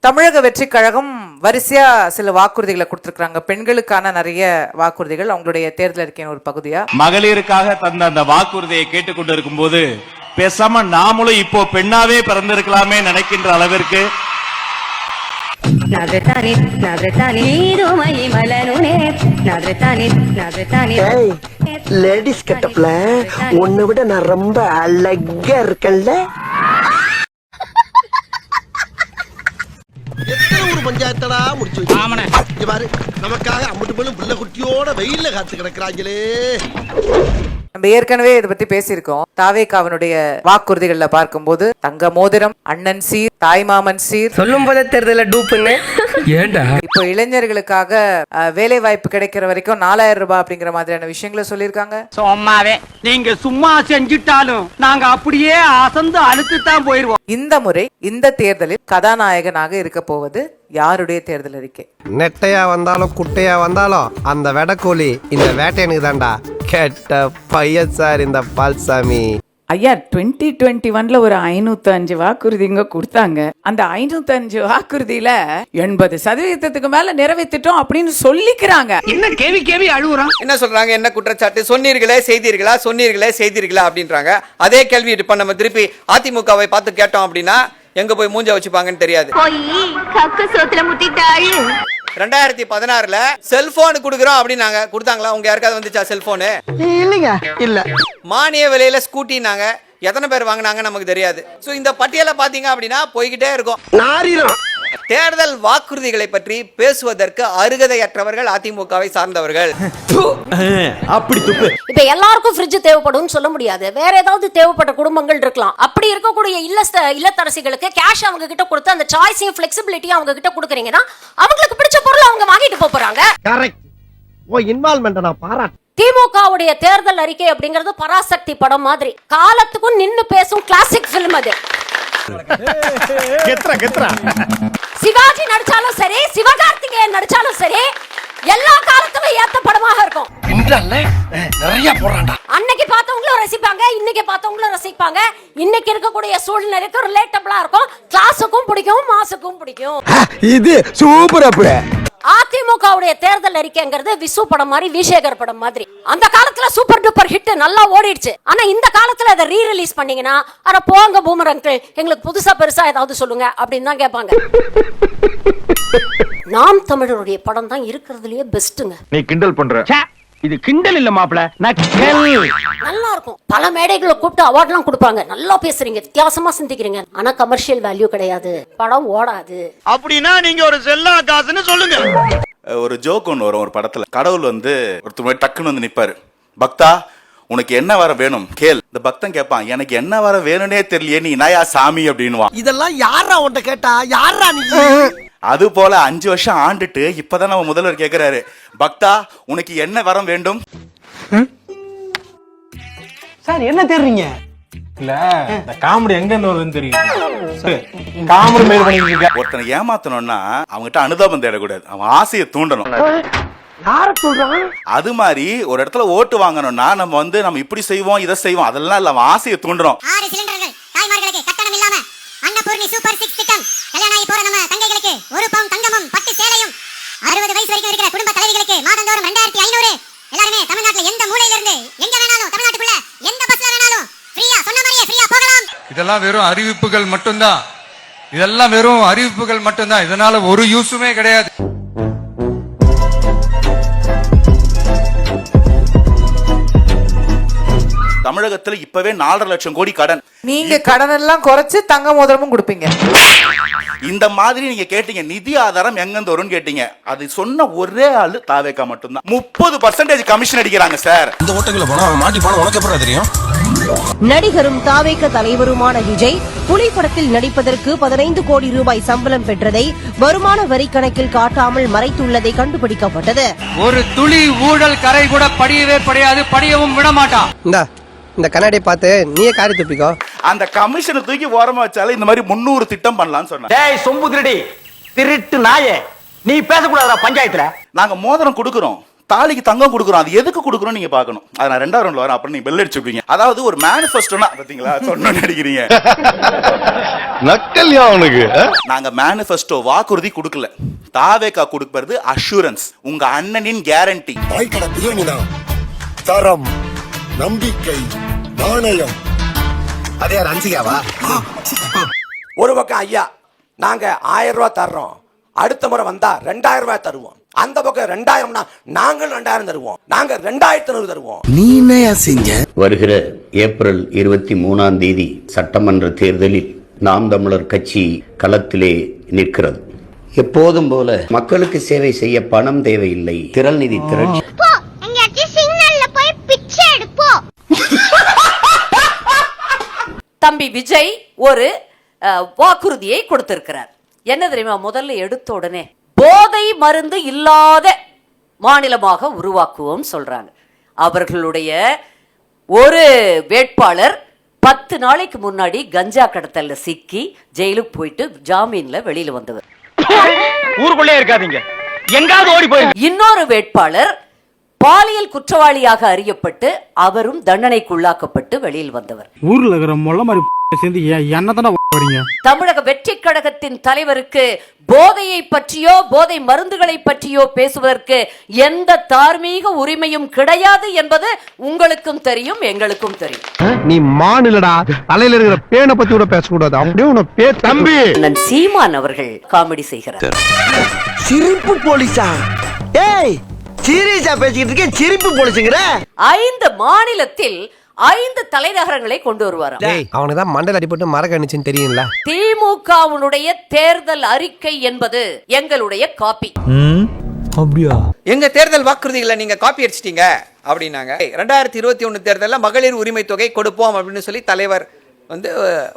தமிழக வெற்றி கழகம் வரிசையா சில வாக்குறுதிகளை கொடுத்திருக்காங்க. பெண்களுக்கான நிறைய வாக்குறுதிகள் அவங்களுடைய தேர்தல் அறிக்கையின் ஒரு பகுதியா. மகளிருக்காக தந்த அந்த வாக்குறுதியை கேட்டுக்கொண்டு இருக்கும் போது பேசாம நாமளும் இப்போ பெண்ணாவே பிறந்திருக்கலாமே நினைக்கின்ற அளவிற்கு லேடிஸ் கட்டப்ல உன்னை விட நான் ரொம்ப அழகா இருக்கேன்ல. பஞ்சாயத்தடா முடிச்சு பாரு, நமக்காக அம்பட்டு பெண்ணும் பிள்ளை குட்டியோட வெயில்ல காத்து கிடக்குறாங்களே. நம்ம ஏற்கனவே இதை பத்தி பேசியிருக்கோம். தாவேகாவினுடைய வாக்குறுதிகள்ல பார்க்கும்போது தங்க மோதிரம், அண்ணன் சீர், தாய்மாமன் சீர், சொல்லும் போதே தேர்தல டூப்புன்னு. ஏண்டா இப்போ இளைஞர்களுக்காக வேலை வாய்ப்பு கிடைக்கிற வரைக்கும் 4000 ரூபாய் அப்படிங்கிற மாதிரியான விஷயங்களை சொல்லியிருக்காங்க. சும்மாவே நீங்க சும்மா செஞ்சுட்டாலும் நாங்க அப்படியே அசந்து அழுத்துதான் போயிருவோம். இந்த முறை இந்த தேர்தலில் கதாநாயகனாக இருக்க போவது யாருடைய தேர்தல் அறிக்கை? நெட்டையா வந்தாலும் குட்டையா வந்தாலும் அந்த வெடக்கோழி இந்த வேட்டையனுக்கு தான்டா. கேட்ட பையன் சார் இந்த பால்சாமி. ஐயா 2021ல ஒரு 505 வாக்குறுதிங்க கொடுத்தாங்க. அந்த 505 வாக்குறுதியில 80% மேல நிறைவேற்றிட்டோம் அப்படின்னு சொல்லிக்கிறாங்க. என்ன கேவி கேவி அழுகுறான்? என்ன சொல்றாங்க? என்ன குற்றச்சாட்டு? சொன்னீர்களே செய்தீர்களா, சொன்னீர்களே செய்தீர்களா அப்படின்றாங்க. அதே கேள்வி இப்ப நம்ம திருப்பி அதிமுகவை பார்த்து கேட்டோம் அப்படின்னா எங்க போய் மூஞ்ச வச்சுப்பாங்கன்னு தெரியாது. 2016ல செல்போன் குடுக்குறோம் அப்படின்னாங்க. கொடுத்தாங்களா? உங்க யாருக்காவது வந்துச்சா செல்போனு? இல்லைங்க, இல்ல. மானிய விலையில ஸ்கூட்டினாங்க. எத்தனை பேர் வாங்கினாங்க நமக்கு தெரியாது. சோ இந்த பட்டியலை பாத்தீங்க அப்படின்னா போய்கிட்டே இருக்கும். நாரிரும். தேர்தல் வாக்குறுதிகளை பற்றி பேசுவதற்கு அருகதையற்றவர்கள் அதிமுகவை சார்ந்தவர்கள். அப்படி துப்பு. இப்ப எல்லாருக்கும் ஃப்ரிட்ஜ் தேவைப்படும் சொல்ல முடியாது. வேற ஏதாவது தேவைப்பட்ட குடும்பங்கள் இருக்கலாம். அப்படி இருக்கக்கூடிய இல்லத்தரசிகளுக்கு கேஷ் அவங்க கிட்ட கொடுத்து அந்த சாய்ஸையும் ஃபிளெக்சிபிலிட்டியும் அவங்க கிட்ட கொடுக்குறீங்கன்னா அவங்களுக்கு பிடிச்ச பொருள் அவங்க வாங்கிட்டு போறாங்க. கரெக்ட். ஓ இன்வால்வ்மென்ட் நான் பாராட்டு. திமுகவுடைய தேர்தல் அறிக்கை அப்படிங்கிறது பராசக்தி படம் மாதிரி காலத்துக்கும் நின்னு பேசும் கிளாசிக் பிலிம் அது. சிவாஜி நடிச்சாலும் சரி, சிவகார்த்திகேயன் நடிச்சாலும் சரி, எல்லா காலத்திலும் ஏத்த படமாக இருக்கும். நிறைய போறான்டா. அன்னைக்கு பார்த்தவங்களும் ரசிப்பாங்க, இன்னைக்கு பார்த்தவங்களும் ரசிப்பாங்க. இன்னைக்கு இருக்கக்கூடிய சூழ்நிலைக்கு ரிலேட்டபிளா இருக்கும். கிளாஸுக்கும் பிடிக்கும், மாசுக்கும் பிடிக்கும். இது சூப்பர். அப்படி அதிமுகவுடைய தேர்தல் அறிக்கைங்கிறது விசு படம் மாதிரி, விசேகர் படம் மாதிரி. அந்த காலத்துல சூப்பர் டூப்பர் ஹிட் நல்லா ஓடிடுச்சு. ஆனா இந்த காலத்துல அதை ரீ ரிலீஸ் பண்ணீங்கன்னா அட போங்க பூமர் அங்கிள், எங்களுக்கு புதுசா பெருசா ஏதாவது சொல்லுங்க அப்படின்னு தான் கேட்பாங்க. நாம் தமிழருடைய படம் தான் இருக்கிறதுலயே பெஸ்ட்டுங்க. நீ கிண்டல் பண்ற. இது கிண்டல் இல்ல மாப்ள, நல்லா இருக்கும். பல மேடைகளை கூப்பிட்டு அவார்ட் எல்லாம் கொடுப்பாங்க. நல்லா பேசுறீங்க, வித்தியாசமா சிந்திக்கிறீங்க. ஆனா கமர்ஷியல் வேல்யூ கிடையாது, படம் ஓடாது. அப்படின்னா நீங்க ஒரு செல்லா காசுன்னு சொல்லுங்க. ஒரு ஜோக் ஒன்று வரும் ஒரு படத்துல. கடவுள் வந்து ஒருத்தர் டக்குன்னு வந்து நிப்பாரு. பக்தா உனக்கு என்ன வர வேணும் கேள். இந்த பக்தன் கேட்பான், எனக்கு என்ன வர வேணும்னே தெரியலையே, நீ நயா சாமி அப்படின்னுவான். இதெல்லாம் யாரா உன்ட்ட கேட்டா? யாரா நீ? அது போல 5 வருஷம் ஆண்டுட்டு இப்பதான் நம்ம முதல்வர் கேக்குறாரு, பக்தா உனக்கு என்ன வரம் வேண்டும்? சார் என்ன தேடுறீங்க? இல்ல இந்த காமெடி எங்க இருந்து வருதுன்னு தெரியும். காமெடி மேல் பண்ணிட்டு ஒருத்தனை ஏமாத்தணும்னா அவங்ககிட்ட அனுதாபம் தேடக்கூடாது, அவன் ஆசையை தூண்டணும். யார சொல்றான்? அது மாதிரி ஒரு இடத்துல ஓட்டு வாங்கணும்னா நம்ம இப்படி செய்வோம் இதை செய்வோம் அதெல்லாம் இல்ல, அவன் ஆசையை தூண்டுறோம். 6 சிலிண்டர்கள் தாய்மார்களுக்கு கட்டணம் இல்லாம அன்னபூர்ணி சூப்பர் 6 திட்டம். கல்யாணம் ஆகி போற நம்ம தங்கைகளுக்கு 1 பவுன் தங்கமும் பட்டு சேலையும். 60 வயசு வரைக்கும் இருக்கிற குடும்ப தலைவிகளுக்கு மாதந்தோறும் 2500. எல்லாருமே தமிழ்நாட்டுல எந்த மூலையில இருந்து எங்க வேணாலும் தமிழ்நாட்டுக்குள்ள எந்த பஸ்ல வேணாலும் ஃப்ரீயா, சொன்ன மாதிரியே ஃப்ரீயா போகலாம். இதெல்லாம் வெறும் அறிவிப்புகள் மட்டும்தான். இதெல்லாம் வெறும் அறிவிப்புகள் மட்டும்தான். இதனால ஒரு யூஸுமே கிடையாது. தமிழகத்துல இப்பவே 4.5 லட்சம் கோடி கடன். நீங்க கடன் எல்லாம் குறைச்சு தங்க மோதிரமும் கொடுப்பீங்க. இந்த மாதிரி நீங்க கேட்டீங்க நிதி ஆதாரம் எங்கிருந்து வரும்னு கேட்டீங்க. அது சொன்ன ஒரே ஆளு தாவேகா மட்டும்தான். 30% கமிஷன் அடிக்கிறாங்க சார். இந்த ஓட்டங்களை போனா மாட்டி போன உனக்கு எப்படி தெரியும்? நடிகரும் தாவேக தலைவருமான விஜய் புலி படத்தில் நடிப்பதற்கு 15 கோடி ரூபாய் சம்பளம் பெற்றதை வருமான வரி கணக்கில் காட்டாமல் மறைத்துள்ளதை கண்டுபிடிக்கப்பட்டது. ஒரு துளி ஊழல் கரை கூட படியவே படியாது, படியவும் விட மாட்டான். இந்த கண்ணாடியை பார்த்து நீயே காரி துப்பிக்கோ. அந்த கமிஷனை தூக்கி ஓரமா வச்சாலே இந்த மாதிரி 300 திட்டம் பண்ணலாம்னு சொன்னாங்க. டேய் சொம்பு திருடி, திருட்டு நாயே, நீ பேசக்கூடாதா பஞ்சாயத்துல? நாங்க மோதிரம் கொடுக்கிறோம், தாலிக்கு தங்கம் கொடுக்குறோம், அது எதுக்கு கொடுக்குறோம் நீங்க பார்க்கணும். அதை நான் 2வது ரவுண்ட்ல வரேன், அப்புறம் நீங்க பெல் அடிச்சுப்பீங்க. அதாவது ஒரு மேனிஃபெஸ்டோனா பாத்தீங்களா, சொன்னோன்னு நடிக்கிறீங்க. நக்கல்யா அவனுக்கு. நாங்க மேனிஃபெஸ்டோ வாக்குறுதி கொடுக்கல, தாவேகா கொடுப்பது அஷூரன்ஸ், உங்க அண்ணனின் கேரண்டி. வாய்க்கட பிரியாணினா தரம், நம்பிக்கை, நாணயம். அதே ரஞ்சிகாவா? ஒரு பக்கம் ஐயா நாங்க 1000 ரூபாய் தர்றோம், அடுத்த முறை வந்தா 2000 ரூபாய் தருவோம். அந்த பக்கம் 2000னா நாங்கள் 2000 தருவோம், நாங்க 2500 தருவோம். நீ என்னையா செஞ்ச? வருகிற ஏப்ரல் 23ஆம் தேதி சட்டமன்ற தேர்தலில் நாம் தமிழர் கட்சி களத்திலே நிற்கிறது. எப்போதும் போல மக்களுக்கு சேவை செய்ய பணம் தேவையில்லை, திரள் நிதி திரட்சி. தம்பி விஜய் ஒரு வாக்குறுதியை கொடுத்திருக்கிறார். என்ன தெரியுமா? முதல்ல எடுத்த உடனே போதை மருந்து இல்லாத மாநிலமாக உருவாக்குவோம் சொல்றாங்க. அவர்களுடைய ஒரு வேட்பாளர் 10 நாளைக்கு முன்னாடி கஞ்சா கடத்தல்ல சிக்கி ஜெயிலுக்கு போயிட்டு ஜாமீன்ல வெளியில வந்தவர். ஊருக்குள்ளே இருக்காதீங்க, எங்காவது ஓடி போய். இன்னொரு வேட்பாளர் பாலியல் குற்றவாளியாக அறியப்பட்டு அவரும் தண்டனைக்குள்ளாக்கப்பட்டு வெளியில் வந்தவர். ஊர்ல இருக்கிற மொள்ள மாதிரி சேர்ந்து என்னதான வரீங்க? தமிழக வெற்றி கழகத்தின் தலைவருக்கு போதையை பற்றியோ போதை மருந்துகளை பற்றியோ பேசுவதற்கு எந்த தார்மீக உரிமையும் கிடையாது என்பது உங்களுக்கும் தெரியும், எங்களுக்கும் தெரியும். நீ மாநிலடா, தலையில இருக்கிற பேனை பத்தி கூட பேசக்கூடாது. அப்படியே உன தம்பி. சீமான் அவர்கள் காமெடி செய்கிறார். சிரிப்பு போலீஸா? ஏய், சீரியஸா பேசிக்கிட்டு இருக்கேன், சிரிப்பு போலீஸுங்கற. 5 மாநிலத்தில் 5 தலைநகரங்களை கொண்டு வருவாராம். அவனுக்கு தான் மண்டல அடிபட்டு மரக்கணிச்சுன்னு தெரியும்ல. திமுகவுடைய தேர்தல் அறிக்கை என்பது எங்களுடைய காப்பி. அப்படியா? எங்க தேர்தல் வாக்குறுதிகளை நீங்க காப்பி அடிச்சிட்டீங்க அப்படின்னாங்க. 2021 தேர்தலில் மகளிர் உரிமை தொகை கொடுப்போம் அப்படின்னு சொல்லி தலைவர் வந்து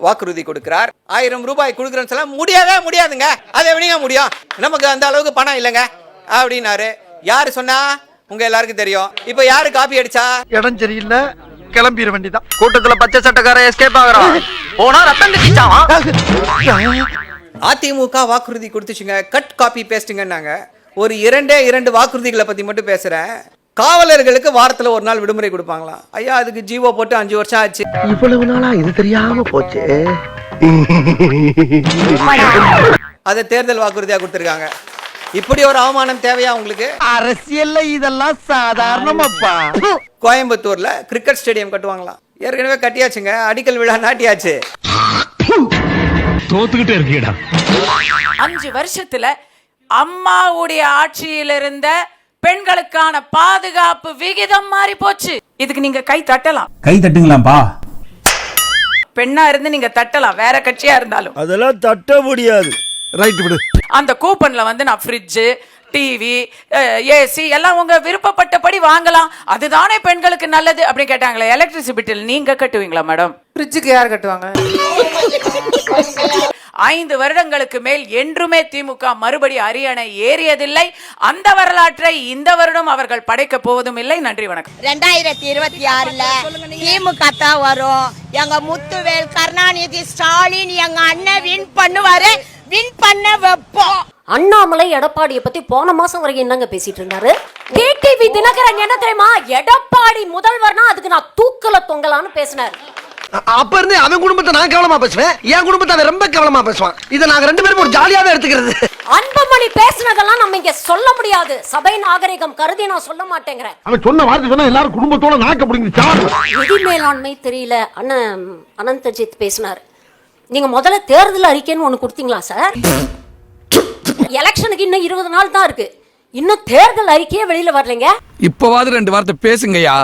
வாக்குறுதி கொடுக்கிறார். 1000 ரூபாய் கொடுக்குறேன்னு சொல்ல முடியாதுங்க, அதை எப்படிங்க முடியும், நமக்கு அந்த அளவுக்கு பணம் இல்லைங்க அப்படின்னாரு. யாரு சொன்னா? உங்க எல்லாருக்கும் தெரியும். இப்ப யாரு காப்பி அடிச்சா? இடம் சரியில்லை, கிளம்பிட வேண்டியதான். கூட்டத்துல பச்சை சட்டக்கார எஸ்கேப் ஆகுறான், போனா ரத்தம் கட்டிச்சான். அதிமுக வாக்குறுதி கொடுத்துச்சுங்க, கட் காப்பி பேஸ்ட்டுங்கன்னாங்க. ஒரு 2 வாக்குறுதிகளை பத்தி மட்டும் பேசுறேன். காவலர்களுக்கு வாரத்துல ஒரு நாள் விடுமுறை கொடுப்பாங்களாம். ஐயா, அதுக்கு ஜீவோ போட்டு 5 வருஷம் ஆச்சு. இவ்வளவு நாளா இது தெரியாம போச்சு. அதை தேர்தல் வாக்குறுதியா கொடுத்திருக்காங்க. இப்படி ஒரு அவமானம் தேவையா உங்களுக்கு? அரசியல்ல இதெல்லாம் சாதாரணமாப்பா. கோயம்புத்தூர்ல கிரிக்கெட் ஸ்டேடியம் கட்டுவாங்களாம். ஏற்கனவே கட்டியாச்சுங்க, அடிக்கல் விழா நாட்டியாச்சு. தோத்துக்கிட்டே இருக்கீடா. 5 வருஷத்துல அம்மாவுடைய ஆட்சியில் இருந்த பெண்களுக்கான பாதுகாப்பு விகிதம் மாறி போச்சு. இதுக்கு நீங்க கை தட்டலாம், கை தட்டுங்களாம்பா. பெண்ணா இருந்து நீங்க தட்டலாம், வேற கட்சியா இருந்தாலும். அதெல்லாம் தட்ட முடியாது. ரைட் விடு. அந்த கூப்பன்ல வந்து நான் ஃப்ரிட்ஜ், டிவி, ஏசி எல்லாம் உங்க விருப்பப்பட்டபடி வாங்கலாம், அதுதானே பெண்களுக்கு நல்லது அப்படின்னு கேட்டாங்களே. எலக்ட்ரிசிட்டி பில் நீங்க கட்டுவீங்களா மேடம்? ஃப்ரிட்ஜுக்கு யார் கட்டுவாங்க? 5 வருடங்களுக்கு மேல் என்றுமே திமுக மறுபடி அரியணை ஏறியதில்லை. அந்த வரலாற்றை இந்த வருடம் அவர்கள் படைக்க போவதும் இல்லை. நன்றி, வணக்கம். 2026ல திமுக தான் வரும். எங்க முத்துவேல், கருணாநிதி, ஸ்டாலின் எங்க அண்ணன் வின் பண்ணுவாரு, வின் பண்ண வைப்போம். அண்ணாமலை எடப்பாடியை பத்தி போன மாசம் வரைக்கும் என்னங்க பேசிட்டு இருந்தாரு? டிடிவி தினகரன் என்ன தெரியுமா, எடப்பாடி முதல்வர்னா அதுக்கு நான் தூக்கல தொங்கலான்னு பேசினாரு. அப்ப இருந்து அவன் குடும்பத்தை நான் கவனமா பேசுவேன், என் குடும்பத்தை அவன் ரொம்ப கவனமா பேசுவான். இதை நாங்க 2 பேரும் ஒரு ஜாலியாவே எடுத்துக்கிறது. அன்புமணி பேசினதெல்லாம் நம்ம இங்க சொல்ல முடியாது, சபை நாகரிகம் கருதி நான் சொல்ல மாட்டேங்கிறேன். அவன் சொன்ன வார்த்தை சொன்னா எல்லாரும் குடும்பத்தோட நாக்க பிடிங்க. நிதி மேலாண்மை தெரியல அண்ணன் அனந்தஜித் பேசினார். நீங்க முதல்ல தேர்தல் அறிக்கைன்னு ஒண்ணு கொடுத்தீங்களா சார்? எலெக்ஷனுக்கு இன்னும் 20 நாள் தான் இருக்கு, இன்னும் தேர்தல் அறிக்கையே வெளியில வரலங்க. இப்பவாது 2 வார்த்தை பேசுங்கய்யா.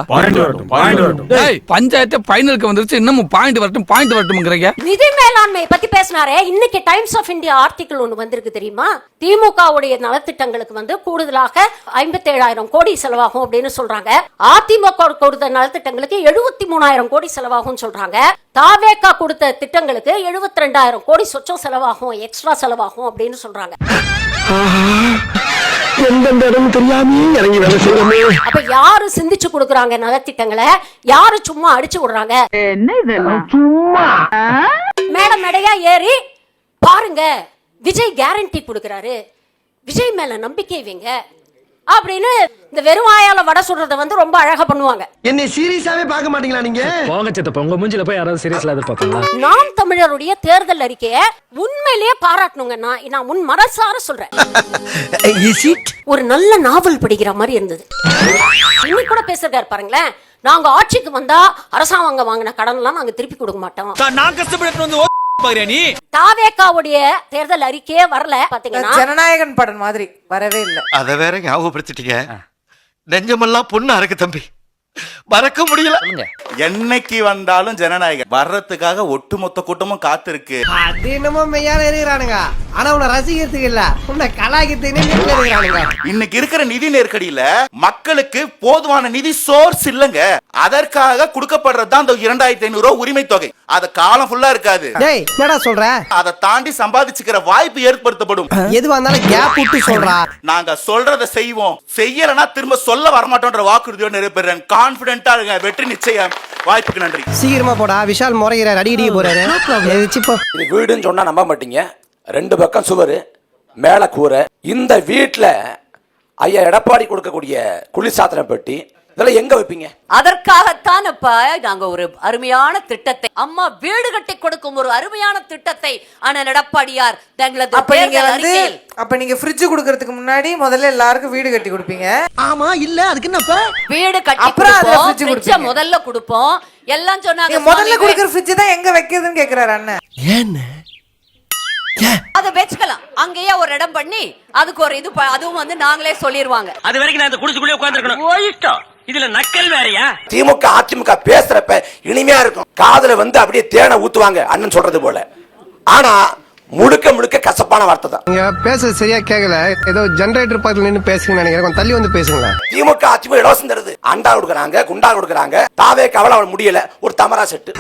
பஞ்சாயத்து ஃபைனலுக்கு வந்துருச்சு, இன்னும் பாயிண்ட் வரட்டும்ங்கறீங்க. நிதி மேலாண்மை பத்தி பேசினாரே, இன்னைக்கு டைம்ஸ் ஆஃப் இந்தியா ஆர்டிகிள் ஒன்னு வந்திருக்கு தெரியுமா? திமுக உடைய நலத்திட்டங்களுக்கு வந்து கூடுதலாக 57,000 கோடி செலவாகும் அப்படின்னு சொல்றாங்க. அதிமுக கொடுத்த நலத்திட்டங்களுக்கு 73,000 கோடி செலவாகும் சொல்றாங்க. தாவேகா கொடுத்த திட்டங்களுக்கு 72,000 கோடி சொச்சம் செலவாகும், எக்ஸ்ட்ரா செலவாகும் அப்படின்னு சொல்றாங்க. எந்தெந்த இடம் தெரியாமே இறங்கி வேலை செய்யறோமே. அப்ப யாரு சிந்திச்சு கொடுக்கறாங்க நலத்திட்டங்களை, யாரு சும்மா அடிச்சு விடுறாங்க? என்ன இதெல்லாம் சும்மா மேடையா ஏறி பாருங்க, விஜய் கேரண்டி கொடுக்கறாரு, விஜய் மேல நம்பிக்கை வைங்க, அப்படின்னு இந்த வெறும் வாயால வடை சுடுறத வந்து ரொம்ப அழகா பண்ணுவாங்க. என்னை சீரியஸாவே பார்க்க மாட்டீங்களா நீங்க? போங்க சித்தப்பா, உங்க மூஞ்சில போய் யாராவது சீரியஸ்ல எதிர்பார்ப்பாங்களா? நாம் தமிழருடைய தேர்தல் அறிக்கையை உண்மையிலேயே பாராட்டணுங்க. நான் உன் மனசார சொல்றேன். ஒரு நல்ல நாவல் படிக்கிற மாதிரி இருந்தது. இன்னைக்கு கூட பேசுறாரு பாருங்களேன், நாங்க ஆட்சிக்கு வந்தா அரசாங்கம் வாங்கின கடன் எல்லாம் நாங்க திருப்பி கொடுக்க மாட்டோம். நான் கஷ்டப்பட்டு வந்து தாவேக்காவுடைய தேர்தல் அறிக்கையே வரல பாத்தீங்கன்னா. ஜனநாயகன் படம் மாதிரி வரவே இல்லை. அத வேற ஞாபகப்படுத்திட்டீங்க. நெஞ்சமெல்லாம் பொண்ணு அறக்கு தம்பி, மறக்க முடியல. என்னைக்கு வந்தாலும் ஜனநாயகம் வர்றதுக்காக ஒட்டுமொத்த கூட்டமும் காத்திருக்கு. அது என்னமோ மெய்யால இருக்கிறானுங்க, ஆனா உன்னை ரசிக்கிறதுக்கு இல்ல, உன்னை கலாய்க்கிறதுக்கு இருக்கிறானுங்க. இன்னைக்கு இருக்கிற நிதி நெருக்கடியில மக்களுக்கு போதுமான நிதி சோர்ஸ் இல்லங்க. அதற்காக கொடுக்கப்படுறதுதான் அந்த 2500 ரூபாய் உரிமை தொகை. அது காலம் ஃபுல்லா இருக்காது. டேய் என்னடா சொல்ற? அதை தாண்டி சம்பாதிச்சுக்கிற வாய்ப்பு ஏற்படுத்தப்படும். எதுவா இருந்தாலும் கேப் விட்டு சொல்றா. நாங்க சொல்றதை செய்வோம், செய்யலனா திரும்ப சொல்ல வரமாட்டோன்ற வாக்குறுதியோட நிறைய பேர் கான்பிடென்ட்டா இருங்க. வெற்றி நிச்சயம். வாய்ப்புக்கு நன்றி. சீக்கிரமா போடா, விஷால் முறைகிறார், அடிக்கடி போறாரு. இது வீடுன்னு சொன்னா நம்ப மாட்டீங்க. 2 பக்கம் சுவர், மேல கூரை. இந்த வீட்டுல ஐயா எடப்பாடி கொடுக்கக்கூடிய குளிர்சாதன பெட்டி, இதெல்லாம் எங்க வைப்பீங்க? அதற்காகத்தான் அப்ப நாங்க ஒரு அருமையான திட்டத்தை, அம்மா வீடு கட்டி கொடுக்கும் ஒரு அருமையான திட்டத்தை அண்ணன் எடப்பாடியார் அப்ப நீங்க ஃப்ரிட்ஜ் கொடுக்கறதுக்கு முன்னாடி முதல்ல எல்லாருக்கும் வீடு கட்டி கொடுப்பீங்க. ஆமா இல்ல, அதுக்கு என்னப்பா? வீடு கட்டி அப்புறம் அதுல ஃப்ரிட்ஜ் ஃப்ரிட்ஜ் முதல்ல கொடுப்போம். எல்லாம் சொன்னாங்க முதல்ல கொடுக்கிற ஃப்ரிட்ஜ் தான் எங்க வைக்கிறதுன்னு கேக்குறாரு அண்ணன். ஏன்னு அத வெச்சுக்கலாம். அங்கேயே ஒரு இடம் பண்ணி அதுக்கு ஒரு இது அதுவும் வந்து நாங்களே சொல்லிடுவாங்க. அது வரைக்கும் நான் இந்த குடிசுக்குள்ளே உட்கார்ந்திருக்கணும். இதுல நக்கல் வேறயா? திமுக அதிமுக பேசுறப்ப இனிமையா இருக்கும். காதுல வந்து அப்படியே தேனை ஊத்துவாங்க அண்ணன் சொல்றது போல. ஆனா முழுக்க முழுக்க கசப்பான வார்த்தை தான். நீங்க பேசுறது சரியா கேட்கல, ஏதோ ஜெனரேட்டர் பக்கத்துல நின்னு பேசுங்க நினைக்கிறேன். கொஞ்சம் தள்ளி வந்து பேசுங்களேன். திமுக அதிமுக இலவசம் தருது. அண்டா கொடுக்குறாங்க, குண்டா கொடுக்குறாங்க. தாவே கவலை அவன் முடியல, ஒரு தமரா செட்டு.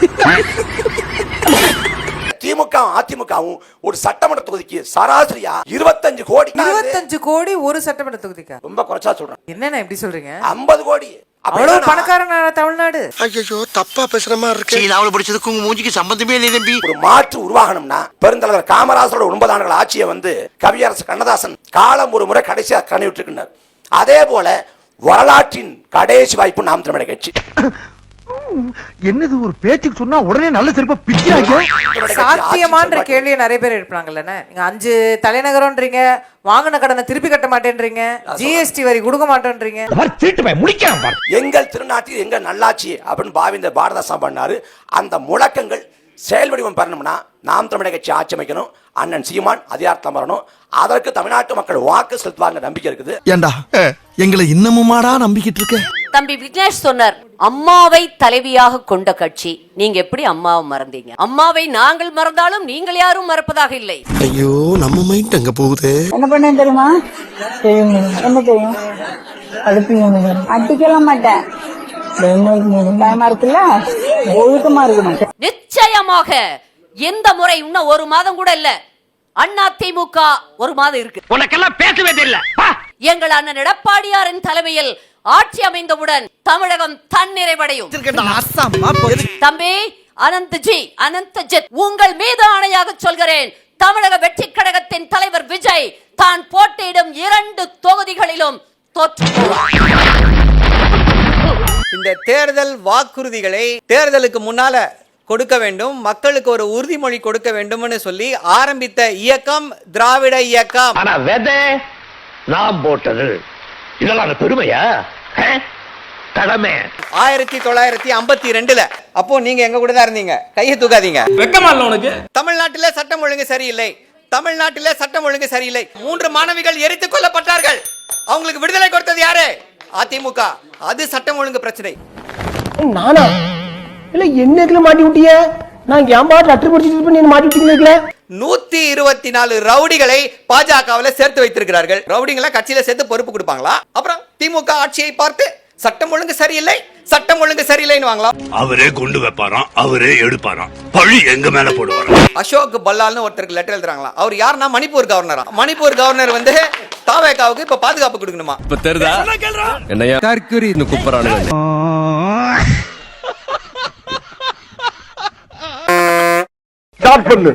திமுக அதிமுகவும் ஒரு சட்டமன்ற தொகுதிக்கு சராசரியா 25 கோடி. 25 கோடி ஒரு சட்டமன்ற தொகுதிக்கா? ரொம்ப குறைச்சா சொல்றேன். என்னன்னா எப்படி சொல்றீங்க? 50 கோடி. அவ்வளவு பணக்காரனா தமிழ்நாடு? ஐயோ தப்பா பேசுற மாதிரி இருக்கு. நாவல படிச்சதுக்கு உங்க மூஞ்சிக்கு சம்பந்தமே இல்லை தம்பி. ஒரு மாற்று உருவாகணும்னா பெருந்தலைவர் காமராஜரோட 9 ஆண்டுகள் ஆட்சியை வந்து கவியரசு கண்ணதாசன் காலம் ஒரு முறை கடைசியா கண்ணி விட்டுருக்கிறார். அதே போல வரலாற்றின் கடைசி வாய்ப்பு நாம் தமிழர் கட்சி. என்னது ஒரு பேச்சுக்கு சொன்னா உடனே நல்ல சிறப்பா பிச்சாங்க. சாத்தியமான்ற கேள்வியை நிறைய பேர் எழுப்புறாங்கல்ல. நீங்க 5 தலைநகரம்ன்றீங்க, வாங்கின கடனை திருப்பி கட்ட மாட்டேன்றீங்க, ஜிஎஸ்டி வரி கொடுக்க மாட்டேன்றீங்க. எங்கள் திருநாட்டில் எங்கள் நல்லாட்சி அப்படின்னு பாவிந்த பாரதாசம் பண்ணாரு. அந்த முழக்கங்கள் செயல் வடிவம் பெறணும்னா நாம் தமிழர் கட்சி ஆட்சி அமைக்கணும். அண்ணன் சீமான் அதிகாரத்தில் வரணும். அதற்கு தமிழ்நாட்டு மக்கள் வாக்கு செலுத்துவாங்க நம்பிக்கை இருக்குது. ஏண்டா எங்களை இன்னமுமாடா நம்பிக்கிட்டு இருக்க? தம்பி விக்னேஷ் சொன்னார், அம்மாவை தலைவியாக கொண்ட கட்சி. நீங்க எப்படி அம்மாவை மறந்தீங்க? அம்மாவை நாங்கள் மறந்தாலும் நீங்கள் யாரும் மறப்பதாக இல்லை. ஐயோ நம்ம மைண்ட் அங்க போகுது. என்ன பண்ண தெரியுமா? என்ன தெரியும்? அடிக்கலாம் மாட்டேன். பயமா இருக்குல்ல, ஒழுக்கமா இருக்கணும். நிச்சயமாக எந்த முறை இன்னும் 1 மாதம் கூட இல்ல, அண்ணா திமுக 1 மாதம் இருக்கு. உனக்கெல்லாம் பேசவே தெரியல. எங்கள் அண்ணன் எடப்பாடியாரின் தலைமையில் ஆட்சி அமைந்தவுடன் தமிழகம் தன்னிறைவடையும். தம்பி அனந்தஜித், உங்கள் மீது ஆணையாக சொல்கிறேன், தமிழக வெற்றி கழகத்தின் தலைவர் விஜய் தான் போட்டியிடும் 2 தொகுதிகளிலும் தோற்று போவார். இந்த தேர்தல் வாக்குறுதிகளை தேர்தலுக்கு முன்னால கொடுக்க வேண்டும், மக்களுக்கு ஒரு உறுதிமொழி கொடுக்க வேண்டும்னு சொல்லி ஆரம்பித்த இயக்கம் திராவிட இயக்கம். ஆனா வெதை நாம் போட்டது, இதெல்லாம் பெருமையா? கடமை. 1952ல அப்போ நீங்க எங்க கூட தான் இருந்தீங்க. கையை தூக்காதீங்க. வெக்கமால உனக்கு. தமிழ்நாட்டிலே சட்டம் ஒழுங்கு சரியில்லை. 3 மாணவிகள் எரித்துக் கொல்லப்பட்டார்கள். அவங்களுக்கு விடுதலை கொடுத்தது யாரு? அதிமுக. அது சட்டம் ஒழுங்கு பிரச்சனை. நானா இல்ல என்னக்குல மாட்டி விட்டிய? நான் ஏம்பாட் லெட்டர் படிச்சிட்டு பண்ணி மாட்டி விட்டீங்களே. 124 ரவுடிகளை பாஜகவுல சேர்த்து வைத்திருக்கிறார்கள். ரவுடிகளை கட்சியில சேர்த்து பொறுப்பு கொடுப்பாங்களா? அப்புறம் திமுக ஆட்சியை பார்த்து சட்டம் ஒழுங்கு சரியில்லை, சட்டம் ஒழுங்கு சரியில்லைன்னு வாங்கலாம். அவரே கொண்டு வைப்பாராம், அவரே எடுப்பாராம், பழி எங்க மேல போடுவாராம். அசோக் பல்லால்னு ஒருத்தருக்கு லெட்டர் எழுதுறாங்களா? அவர் யாருன்னா மணிப்பூர் கவர்னரா. மணிப்பூர் கவர்னர் வந்து தாவேகாவுக்கு இப்ப பாதுகாப்பு கொடுக்கணுமா? இப்ப தெரியுதா என்னையா கர்க்குரி கூப்பிடுறானுங்க. ஸ்டார்ட் பண்ணு.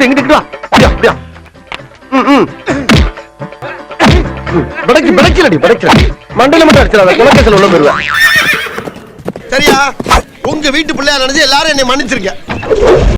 இங்கிட்டு வா. மண்டல மட்டும் அடிச்சிடாத குலக்கேசல் உள்ள போயிருவேன். சரியா? உங்க வீட்டு பிள்ளையா நினைச்சு எல்லாரும் என்னை மன்னிச்சிருக்க.